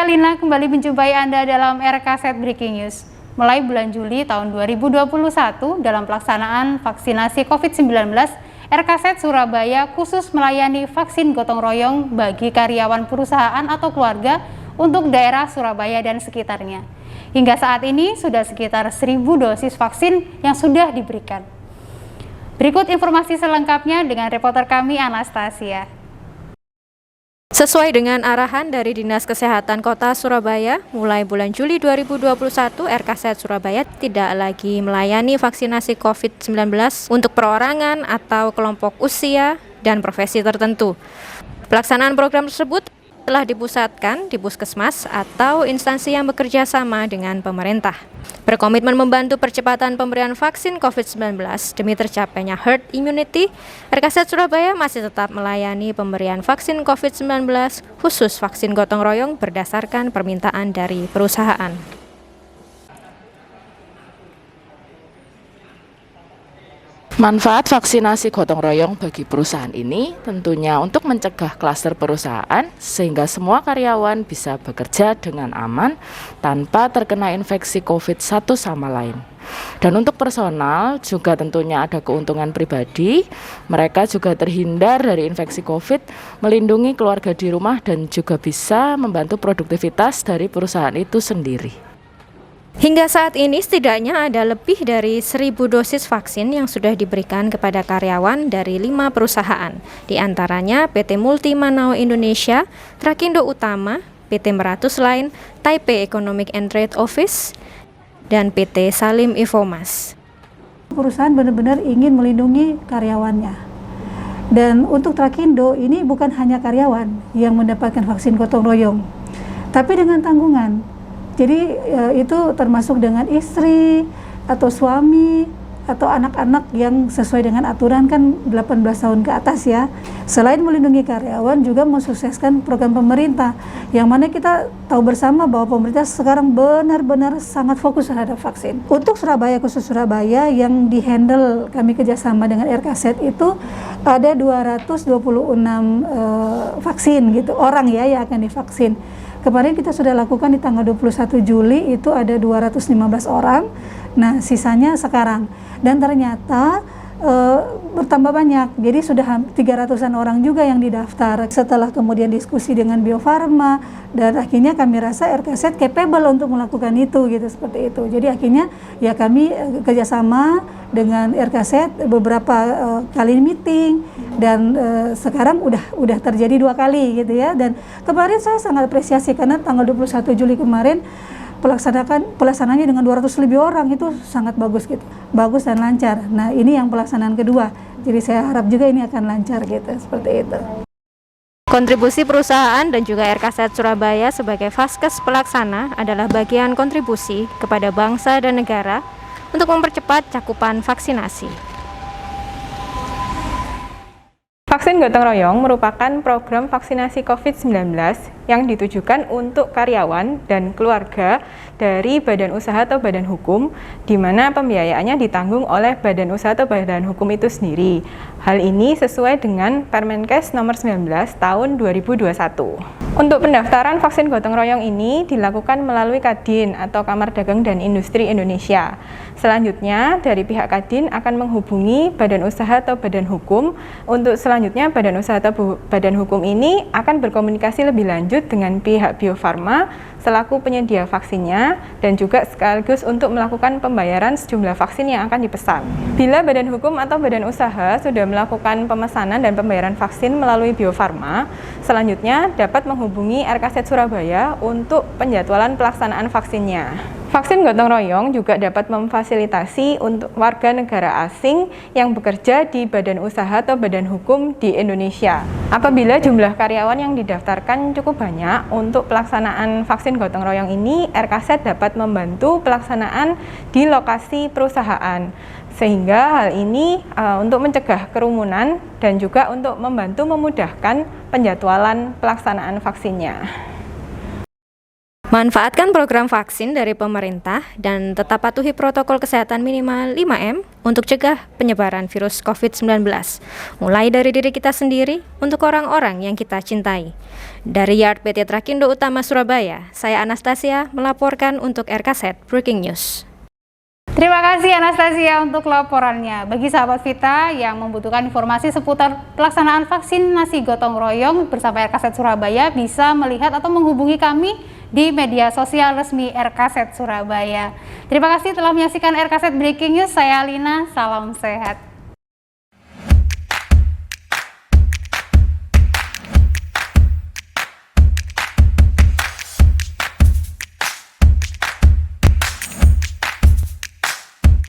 Saya Lina kembali menjumpai Anda dalam RKZ Breaking News. Mulai bulan Juli tahun 2021 dalam pelaksanaan vaksinasi COVID-19, RKZ Surabaya khusus melayani vaksin gotong royong bagi karyawan perusahaan atau keluarga untuk daerah Surabaya dan sekitarnya. Hingga saat ini sudah sekitar 1.000 dosis vaksin yang sudah diberikan. Berikut informasi selengkapnya dengan reporter kami Anastasia. Sesuai dengan arahan dari Dinas Kesehatan Kota Surabaya, mulai bulan Juli 2021, RKZ Surabaya tidak lagi melayani vaksinasi COVID-19 untuk perorangan atau kelompok usia dan profesi tertentu. Pelaksanaan program tersebut telah dipusatkan di puskesmas atau instansi yang bekerja sama dengan pemerintah. Berkomitmen membantu percepatan pemberian vaksin COVID-19 demi tercapainya herd immunity, RKZ Surabaya masih tetap melayani pemberian vaksin COVID-19 khusus vaksin gotong royong berdasarkan permintaan dari perusahaan. Manfaat vaksinasi gotong royong bagi perusahaan ini tentunya untuk mencegah klaster perusahaan sehingga semua karyawan bisa bekerja dengan aman tanpa terkena infeksi COVID satu sama lain. Dan untuk personal juga tentunya ada keuntungan pribadi, mereka juga terhindar dari infeksi COVID, melindungi keluarga di rumah dan juga bisa membantu produktivitas dari perusahaan itu sendiri. Hingga saat ini setidaknya ada lebih dari 1.000 dosis vaksin yang sudah diberikan kepada karyawan dari 5 perusahaan, di antaranya PT Multi Manao Indonesia, Trakindo Utama, PT Meratus Line, Taipei Economic and Trade Office, dan PT Salim Infomas. Perusahaan benar-benar ingin melindungi karyawannya. Dan untuk Trakindo ini bukan hanya karyawan yang mendapatkan vaksin gotong royong, tapi dengan tanggungan. Jadi itu termasuk dengan istri atau suami atau anak-anak yang sesuai dengan aturan kan 18 tahun ke atas ya. Selain melindungi karyawan juga mensukseskan program pemerintah yang mana kita tahu bersama bahwa pemerintah sekarang benar-benar sangat fokus terhadap vaksin. Untuk Surabaya, khusus Surabaya yang dihandle kami kerjasama dengan RKZ itu ada 226 vaksin gitu, orang ya yang akan divaksin. Kemarin kita sudah lakukan di tanggal 21 Juli itu ada 215 orang, nah sisanya sekarang. Dan ternyata bertambah banyak, jadi sudah 300-an orang juga yang didaftar. Setelah kemudian diskusi dengan Bio Farma, dan akhirnya kami rasa RKZ capable untuk melakukan itu, gitu seperti itu. Jadi akhirnya ya kami kerjasama dengan RKZ beberapa kali meeting, dan sekarang udah terjadi 2 kali gitu ya. Dan kemarin saya sangat apresiasi karena tanggal 21 Juli kemarin pelaksanaannya dengan 200 lebih orang, itu sangat bagus gitu, bagus dan lancar. Nah ini yang pelaksanaan kedua, jadi saya harap juga ini akan lancar gitu, seperti itu. Kontribusi perusahaan dan juga RKZ Surabaya sebagai vaskes pelaksana adalah bagian kontribusi kepada bangsa dan negara untuk mempercepat cakupan vaksinasi. Vaksin gotong royong merupakan program vaksinasi COVID-19 yang ditujukan untuk karyawan dan keluarga dari badan usaha atau badan hukum, di mana pembiayaannya ditanggung oleh badan usaha atau badan hukum itu sendiri. Hal ini sesuai dengan Permenkes nomor 19 tahun 2021. Untuk pendaftaran vaksin gotong royong ini dilakukan melalui Kadin atau Kamar Dagang dan Industri Indonesia. Selanjutnya dari pihak Kadin akan menghubungi badan usaha atau badan hukum. Untuk selanjutnya badan usaha atau badan hukum ini akan berkomunikasi lebih lanjut dengan pihak Bio Farma selaku penyedia vaksinnya dan juga sekaligus untuk melakukan pembayaran sejumlah vaksin yang akan dipesan. Bila badan hukum atau badan usaha sudah melakukan pemesanan dan pembayaran vaksin melalui Bio Farma, selanjutnya dapat menghubungi RKZ Surabaya untuk penjadwalan pelaksanaan vaksinnya. Vaksin gotong royong juga dapat memfasilitasi untuk warga negara asing yang bekerja di badan usaha atau badan hukum di Indonesia. Apabila jumlah karyawan yang didaftarkan cukup banyak untuk pelaksanaan vaksin gotong royong ini, RKZ dapat membantu pelaksanaan di lokasi perusahaan. Sehingga hal ini untuk mencegah kerumunan dan juga untuk membantu memudahkan penjadwalan pelaksanaan vaksinnya. Manfaatkan program vaksin dari pemerintah dan tetap patuhi protokol kesehatan minimal 5M untuk cegah penyebaran virus COVID-19, mulai dari diri kita sendiri untuk orang-orang yang kita cintai. Dari Yard PT Trakindo Utama Surabaya, saya Anastasia melaporkan untuk RKZ Breaking News. Terima kasih Anastasia untuk laporannya. Bagi sahabat Vita yang membutuhkan informasi seputar pelaksanaan vaksinasi gotong royong bersama RKZ Surabaya bisa melihat atau menghubungi kami di media sosial resmi RKZ Surabaya. Terima kasih telah menyaksikan RKZ Breaking News. Saya Alina, salam sehat.